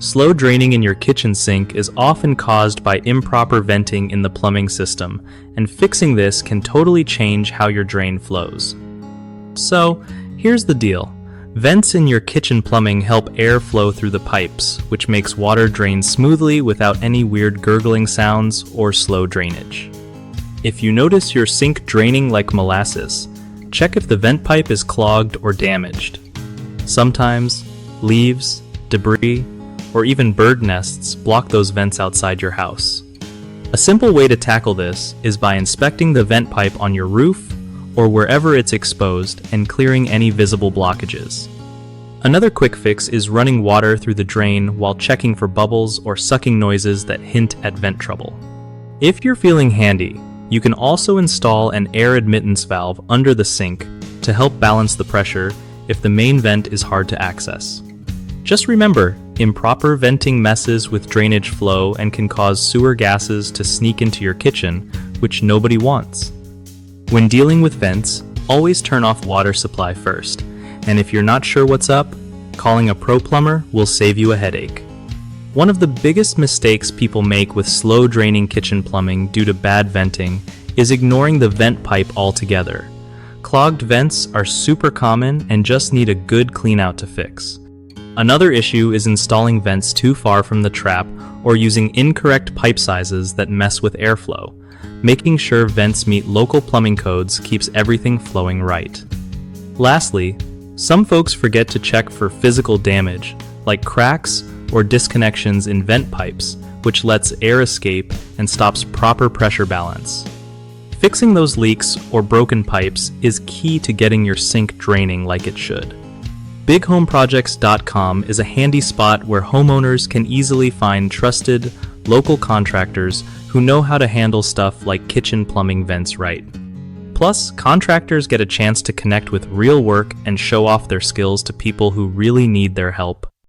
Slow draining in your kitchen sink is often caused by improper venting in the plumbing system, and fixing this can totally change how your drain flows. So, here's the deal. Vents in your kitchen plumbing help air flow through the pipes, which makes water drain smoothly without any weird gurgling sounds or slow drainage. If you notice your sink draining like molasses, check if the vent pipe is clogged or damaged. Sometimes, leaves, debris, or even bird nests block those vents outside your house. A simple way to tackle this is by inspecting the vent pipe on your roof or wherever it's exposed and clearing any visible blockages. Another quick fix is running water through the drain while checking for bubbles or sucking noises that hint at vent trouble. If you're feeling handy, you can also install an air admittance valve under the sink to help balance the pressure if the main vent is hard to access. Just remember, improper venting messes with drainage flow and can cause sewer gases to sneak into your kitchen, which nobody wants. When dealing with vents, always turn off water supply first, and if you're not sure what's up, calling a pro plumber will save you a headache. One of the biggest mistakes people make with slow draining kitchen plumbing due to bad venting is ignoring the vent pipe altogether. Clogged vents are super common and just need a good clean out to fix. Another issue is installing vents too far from the trap or using incorrect pipe sizes that mess with airflow. Making sure vents meet local plumbing codes keeps everything flowing right. Lastly, some folks forget to check for physical damage, like cracks or disconnections in vent pipes, which lets air escape and stops proper pressure balance. Fixing those leaks or broken pipes is key to getting your sink draining like it should. BigHomeProjects.com is a handy spot where homeowners can easily find trusted, local contractors who know how to handle stuff like kitchen plumbing vents right. Plus, contractors get a chance to connect with real work and show off their skills to people who really need their help.